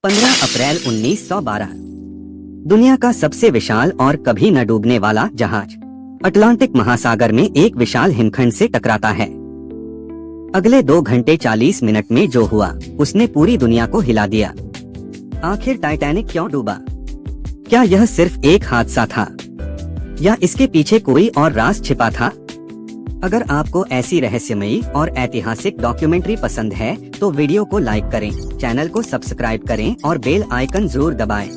15 अप्रैल 1912 दुनिया का सबसे विशाल और कभी न डूबने वाला जहाज अटलांटिक महासागर में एक विशाल हिमखंड से टकराता है। अगले 2 घंटे 40 मिनट में जो हुआ उसने पूरी दुनिया को हिला दिया। आखिर टाइटैनिक क्यों डूबा? क्या यह सिर्फ एक हादसा था या इसके पीछे कोई और राज छिपा था? अगर आपको ऐसी रहस्यमयी और ऐतिहासिक डॉक्यूमेंट्री पसंद है तो वीडियो को लाइक करें, चैनल को सब्सक्राइब करें और बेल आइकन जरूर दबाएं।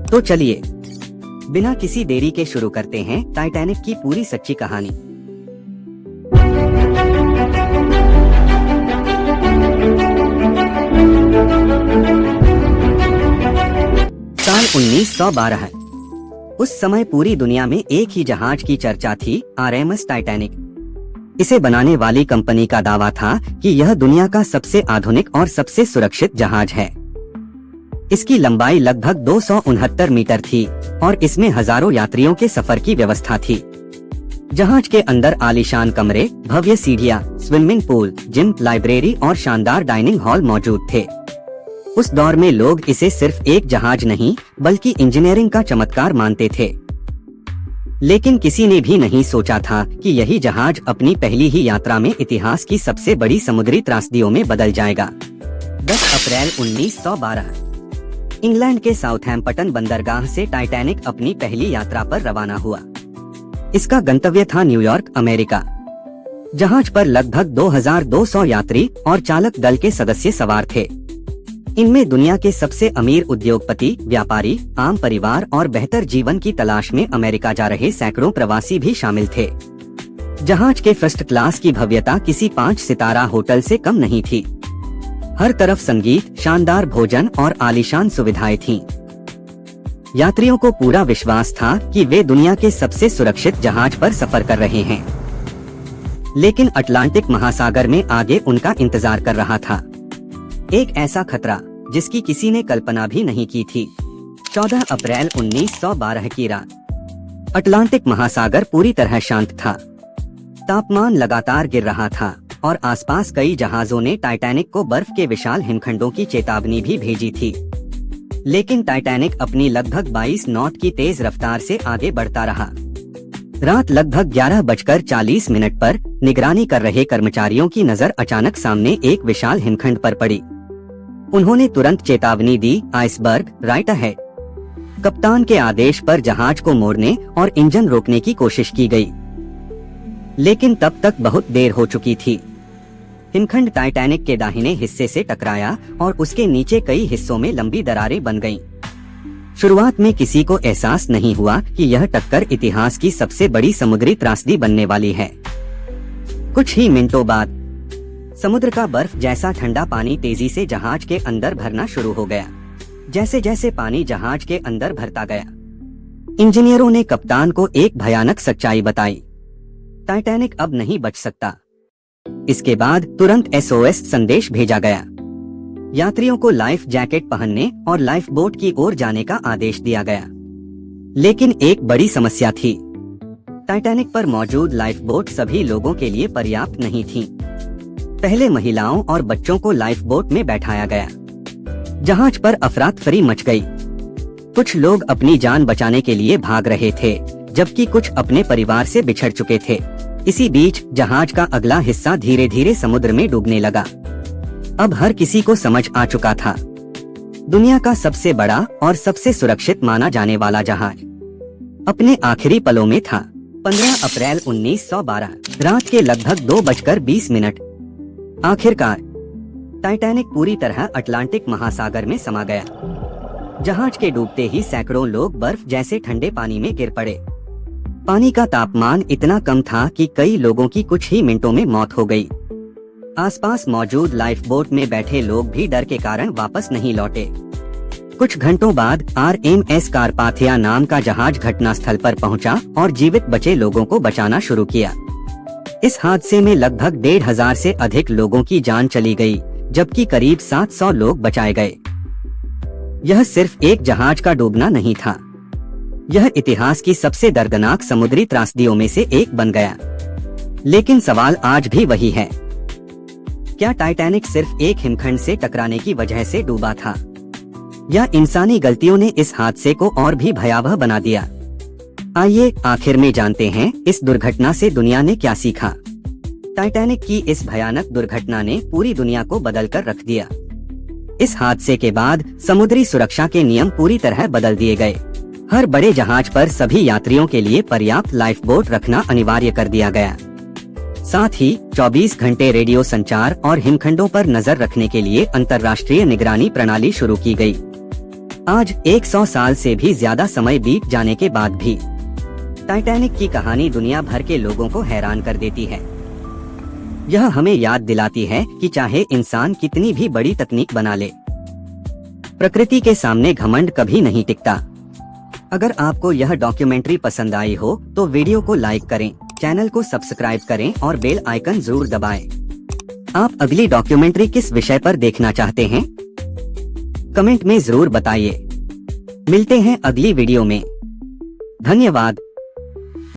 तो चलिए बिना किसी देरी के शुरू करते हैं टाइटैनिक की पूरी सच्ची कहानी। साल 1912 है। उस समय पूरी दुनिया में एक ही जहाज की चर्चा थी, आरएमएस टाइटैनिक। इसे बनाने वाली कंपनी का दावा था कि यह दुनिया का सबसे आधुनिक और सबसे सुरक्षित जहाज है। इसकी लंबाई लगभग 269 मीटर थी और इसमें हजारों यात्रियों के सफर की व्यवस्था थी। जहाज के अंदर आलीशान कमरे, भव्य सीढ़ियां, स्विमिंग पूल, जिम, लाइब्रेरी और शानदार डाइनिंग हॉल मौजूद थे। उस दौर में लोग इसे सिर्फ एक जहाज नहीं बल्कि इंजीनियरिंग का चमत्कार मानते थे। लेकिन किसी ने भी नहीं सोचा था कि यही जहाज अपनी पहली ही यात्रा में इतिहास की सबसे बड़ी समुद्री त्रासदियों में बदल जाएगा। 10 अप्रैल 1912 इंग्लैंड के साउथहैम्पटन बंदरगाह से टाइटैनिक अपनी पहली यात्रा पर रवाना हुआ। इसका गंतव्य था न्यूयॉर्क, अमेरिका। जहाज पर लगभग 2200 यात्री और चालक दल के सदस्य सवार थे। इनमें दुनिया के सबसे अमीर उद्योगपति, व्यापारी, आम परिवार और बेहतर जीवन की तलाश में अमेरिका जा रहे सैकड़ों प्रवासी भी शामिल थे। जहाज के फर्स्ट क्लास की भव्यता किसी 5 सितारा होटल से कम नहीं थी। हर तरफ संगीत, शानदार भोजन और आलीशान सुविधाएं थीं। यात्रियों को पूरा विश्वास था कि वे दुनिया के सबसे सुरक्षित जहाज पर सफर कर रहे हैं। लेकिन अटलांटिक महासागर में आगे उनका इंतजार कर रहा था एक ऐसा खतरा जिसकी किसी ने कल्पना भी नहीं की थी। 14 अप्रैल 1912 की रात अटलांटिक महासागर पूरी तरह शांत था। तापमान लगातार गिर रहा था और आसपास कई जहाजों ने टाइटैनिक को बर्फ के विशाल हिमखंडों की चेतावनी भी भेजी थी। लेकिन टाइटैनिक अपनी लगभग 22 नॉट की तेज रफ्तार से आगे बढ़ता रहा। रात लगभग 11:40 पर निगरानी कर रहे कर्मचारियों की नजर अचानक सामने एक विशाल हिमखंड पर पड़ी। उन्होंने तुरंत चेतावनी दी, आइसबर्ग राइट अहेड। कप्तान के आदेश पर जहाज को मोड़ने और इंजन रोकने की कोशिश की गई, लेकिन तब तक बहुत देर हो चुकी थी। हिमखंड टाइटैनिक के दाहिने हिस्से से टकराया और उसके नीचे कई हिस्सों में लंबी दरारें बन गईं। शुरुआत में किसी को एहसास नहीं हुआ कि यह टक्कर इतिहास की सबसे बड़ी समुद्री त्रासदी बनने वाली है। कुछ ही मिनटों बाद समुद्र का बर्फ जैसा ठंडा पानी तेजी से जहाज के अंदर भरना शुरू हो गया। जैसे जैसे पानी जहाज के अंदर भरता गया, इंजीनियरों ने कप्तान को एक भयानक सच्चाई बताई, टाइटैनिक अब नहीं बच सकता। इसके बाद तुरंत एसओएस संदेश भेजा गया। यात्रियों को लाइफ जैकेट पहनने और लाइफ बोट की ओर जाने का आदेश दिया गया। लेकिन एक बड़ी समस्या थी, टाइटैनिक पर मौजूद लाइफ बोट सभी लोगों के लिए पर्याप्त नहीं थी। पहले महिलाओं और बच्चों को लाइफ बोट में बैठाया गया। जहाज पर अफरा-तफरी मच गई। कुछ लोग अपनी जान बचाने के लिए भाग रहे थे, जबकि कुछ अपने परिवार से बिछड़ चुके थे। इसी बीच जहाज का अगला हिस्सा धीरे धीरे समुद्र में डूबने लगा। अब हर किसी को समझ आ चुका था, दुनिया का सबसे बड़ा और सबसे सुरक्षित माना जाने वाला जहाज अपने आखिरी पलों में था। 15 अप्रैल 1912 रात के लगभग 2:20 आखिरकार टाइटैनिक पूरी तरह अटलांटिक महासागर में समा गया। जहाज के डूबते ही सैकड़ों लोग बर्फ जैसे ठंडे पानी में गिर पड़े। पानी का तापमान इतना कम था कि कई लोगों की कुछ ही मिनटों में मौत हो गई। आसपास मौजूद लाइफ बोट में बैठे लोग भी डर के कारण वापस नहीं लौटे। कुछ घंटों बाद आरएमएस कारपाथिया नाम का जहाज घटनास्थल पर पहुंचा और जीवित बचे लोगों को बचाना शुरू किया। इस हादसे में लगभग 1500 से अधिक लोगों की जान चली गई, जबकि करीब 700 लोग बचाए गए। यह सिर्फ एक जहाज का डूबना नहीं था, यह इतिहास की सबसे दर्दनाक समुद्री त्रासदियों में से एक बन गया। लेकिन सवाल आज भी वही है, क्या टाइटैनिक सिर्फ एक हिमखंड से टकराने की वजह से डूबा था, यह इंसानी गलतियों ने इस हादसे को और भी भयावह बना दिया। आइए आखिर में जानते हैं इस दुर्घटना से दुनिया ने क्या सीखा। टाइटैनिक की इस भयानक दुर्घटना ने पूरी दुनिया को बदल कर रख दिया। इस हादसे के बाद समुद्री सुरक्षा के नियम पूरी तरह बदल दिए गए। हर बड़े जहाज पर सभी यात्रियों के लिए पर्याप्त लाइफ बोट रखना अनिवार्य कर दिया गया। साथ ही 24 घंटे रेडियो संचार और हिमखंडों पर नजर रखने के लिए अंतर्राष्ट्रीय निगरानी प्रणाली शुरू की गई। आज 100 साल से भी ज्यादा समय बीत जाने के बाद भी टाइटैनिक की कहानी दुनिया भर के लोगों को हैरान कर देती है। यह हमें याद दिलाती है कि चाहे इंसान कितनी भी बड़ी तकनीक बना ले, प्रकृति के सामने घमंड कभी नहीं टिकता। अगर आपको यह डॉक्यूमेंट्री पसंद आई हो तो वीडियो को लाइक करें, चैनल को सब्सक्राइब करें और बेल आइकन जरूर दबाएं। आप अगली डॉक्यूमेंट्री किस विषय पर देखना चाहते हैं? कमेंट में जरूर बताइए। मिलते हैं अगली वीडियो में। धन्यवाद।